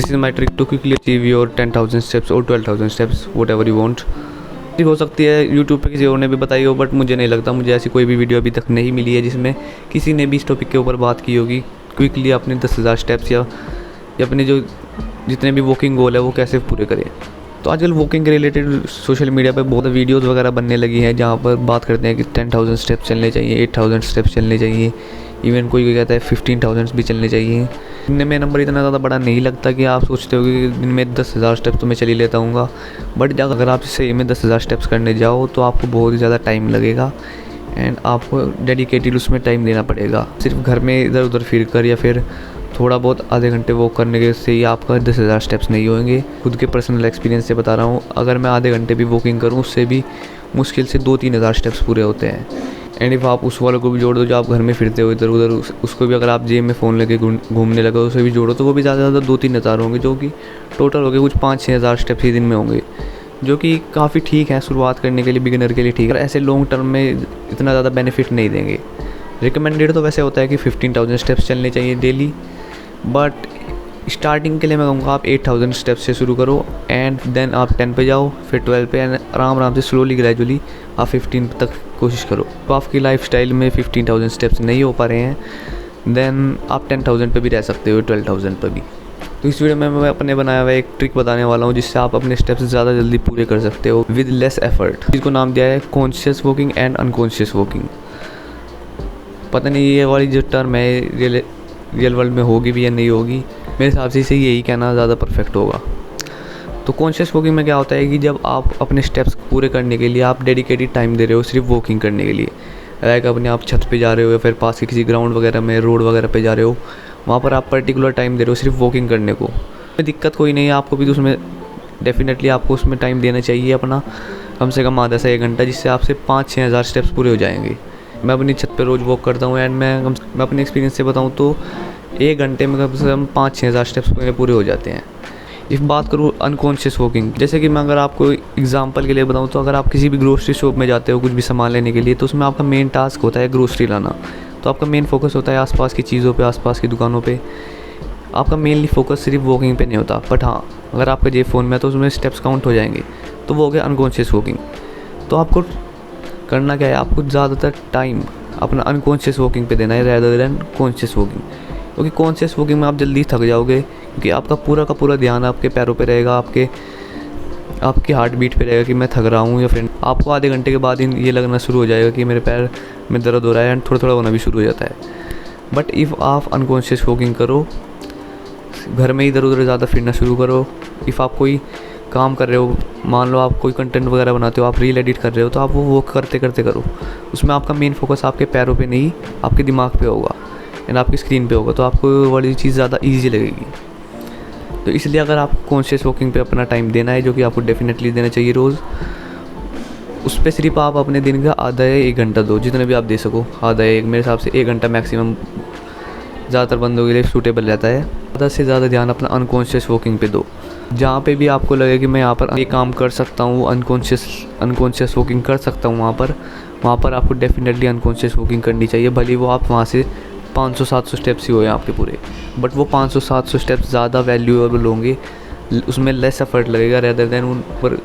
This is my trick to quickly achieve your 10,000 steps और 12,000 steps, whatever you want. हो सकती है YouTube पे किसी और ने भी बताई हो, बट मुझे नहीं लगता, मुझे ऐसी कोई भी वीडियो अभी तक नहीं मिली है जिसमें किसी ने भी इस टॉपिक के ऊपर बात की होगी, क्विकली अपने 10,000 स्टेप्स या अपने जो जितने भी वॉकिंग गोल है वो कैसे पूरे करें। तो आजकल वॉकिंग के रिलेटेड सोशल मीडिया पे बहुत वीडियोस वगैरह बनने लगी हैं जहाँ पर बात करते हैं कि 10,000 स्टेप्स चलने चाहिए, 8,000 स्टेप्स चलने चाहिए, इवन कोई कहता है 15,000 भी चलने चाहिए। दिन में नंबर इतना ज़्यादा बड़ा नहीं लगता कि आप सोचते हो कि दिन में 10,000 स्टेप्स तो मैं चल ही लेता हूँ, बट अगर आप सही में 10,000 स्टेप्स करने जाओ तो आपको बहुत ही ज़्यादा टाइम लगेगा एंड आपको डेडिकेटेड उसमें टाइम देना पड़ेगा। सिर्फ घर में इधर उधर फिर कर या फिर थोड़ा बहुत आधे घंटे वॉक करने के से ही आपका 10,000 स्टेप्स नहीं होंगे। खुद के पर्सनल एक्सपीरियंस से बता रहा हूँ, अगर मैं आधे घंटे भी वॉकिंग करूँ उससे भी मुश्किल से 2-3 हज़ार स्टेप्स पूरे होते हैं। एंड इफ़ आप उस वाले को भी जोड़ दो जो आप घर में फिरते हो इधर उधर, उसको भी अगर आप जेब में फ़ोन लेके घूमने लगे उसे भी जोड़ो तो वो भी ज़्यादा से ज़्यादा 2-3 हज़ार होंगे, जो कि टोटल हो गए कुछ 5-6 हज़ार स्टेप्स ही दिन में होंगे, जो कि काफ़ी ठीक है शुरुआत करने के लिए, बिगिनर के लिए ठीक है। ऐसे लॉन्ग टर्म में इतना ज़्यादा बेनिफिट नहीं देंगे। रिकमेंडेड तो वैसे होता है कि 15,000 स्टेप्स चलने चाहिए डेली, बट स्टार्टिंग के लिए मैं कहूँगा आप 8,000 स्टेप्स से शुरू करो एंड देन आप 10 पे जाओ, फिर 12 पे, एंड आराम से स्लोली ग्रेजुअली आप 15 तक कोशिश करो। तो आपकी लाइफस्टाइल में 15,000 स्टेप्स नहीं हो पा रहे हैं देन आप 10,000 पे भी रह सकते हो, 12,000 पे भी। तो इस वीडियो में मैं अपने बनाया हुआ एक ट्रिक बताने वाला हूँ जिससे आप अपने स्टेप्स ज़्यादा जल्दी पूरे कर सकते हो विद लेस एफर्ट, जिसको नाम दिया है conscious walking and unconscious walking. पता नहीं ये वाली जो टर्म है रियल वर्ल्ड में होगी भी या नहीं होगी, मेरे हिसाब से इसे यही कहना ज़्यादा परफेक्ट होगा। तो कॉन्शियस वॉकिंग में क्या होता है कि जब आप अपने स्टेप्स पूरे करने के लिए आप डेडिकेटेड टाइम दे रहे हो सिर्फ वॉकिंग करने के लिए, लाइक अपने आप छत पे जा रहे हो या फिर पास के किसी ग्राउंड वगैरह में, रोड वगैरह पे जा रहे हो, वहाँ पर आप पर्टिकुलर टाइम दे रहे हो सिर्फ वॉकिंग करने को। दिक्कत कोई नहीं है, आपको भी तो उसमें डेफिनेटली आपको उसमें टाइम देना चाहिए अपना कम से कम आधा से 1 घंटा, जिससे आपसे 5-6 हज़ार स्टेप्स पूरे हो जाएंगे। मैं अपनी छत पे रोज़ वॉक करता हूँ एंड मैं अपने एक्सपीरियंस से बताऊँ तो 1 घंटे में कम से कम 5-6 हज़ार स्टेप्स मेरे पूरे हो जाते हैं। इफ़ बात करूँ अनकॉन्शियस वॉकिंग, जैसे कि मैं अगर आपको एग्जांपल के लिए बताऊँ तो अगर आप किसी भी ग्रोसरी शॉप में जाते हो कुछ भी सामान लेने के लिए, तो उसमें आपका मेन टास्क होता है ग्रोसरी लाना। तो आपका मेन फोकस होता है आसपास की चीज़ों पे, आसपास की दुकानों पे। आपका मेनली फोकस सिर्फ वॉकिंग पे नहीं होता, बट हाँ अगर आपका जेब फ़ोन में है तो उसमें स्टेप्स काउंट हो जाएंगे, तो वो हो गया अनकॉन्शियस वॉकिंग। तो आपको करना क्या है, आपको ज़्यादातर टाइम अपना अनकॉन्शियस वॉकिंग पे देना है रेदर देन कॉन्शियस वॉकिंग, क्योंकि कॉन्शियस वॉकिंग में आप जल्दी थक जाओगे, क्योंकि आपका पूरा का पूरा ध्यान आपके पैरों पे रहेगा, आपकी हार्ट बीट पे रहेगा कि मैं थक रहा हूँ, या फिर आपको आधे घंटे के बाद ये लगना शुरू हो जाएगा कि मेरे पैर में दर्द हो रहा है एंड थोड़ा थोड़ा होना भी शुरू हो जाता है। बट इफ़ आप अनकॉन्शियस वॉकिंग करो, घर में इधर उधर ज़्यादा फिरना शुरू करो, इफ़ आप कोई काम कर रहे हो, मान लो आप कोई कंटेंट वगैरह बनाते हो, आप रील एडिट कर रहे हो, तो आप वो वॉक करते करते करो। उसमें आपका मेन फोकस आपके पैरों पे नहीं, आपके दिमाग पे होगा एंड आपकी स्क्रीन पे होगा, तो आपको वो वाली चीज़ ज़्यादा ईजी लगेगी। तो इसलिए अगर आपको कॉन्शियस वॉकिंग पे अपना टाइम देना है, जो कि आपको डेफिनेटली देना चाहिए रोज़, उस पर सिर्फ आप अपने दिन का आधा या 1 घंटा दो, जितना भी आप दे सको। आधा या 1, मेरे हिसाब से 1 घंटा मैक्सिमम ज़्यादातर बंदों के लिए सूटेबल रहता है। ज़्यादा से ज़्यादा ध्यान अपना अनकॉन्शियस वॉकिंग पे दो। जहाँ पे भी आपको लगे कि मैं यहाँ पर ये काम कर सकता हूँ, अनकॉन्शियस वॉकिंग कर सकता हूँ, वहाँ पर आपको डेफिनेटली अनकॉन्शियस वॉकिंग करनी चाहिए। भले वो आप वहाँ से 500-700 स्टेप्स ही हो आपके पूरे, बट वो 500-700 स्टेप्स ज़्यादा वैल्यूएबल होंगे, उसमें लेस एफर्ट लगेगा रेदर देन उन पर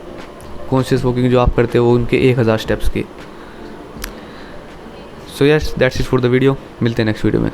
कॉन्शियस वॉकिंग जो आप करते हो उनके 1,000 स्टेप्स के। So yes that's it for the video, मिलते हैं नेक्स्ट वीडियो में।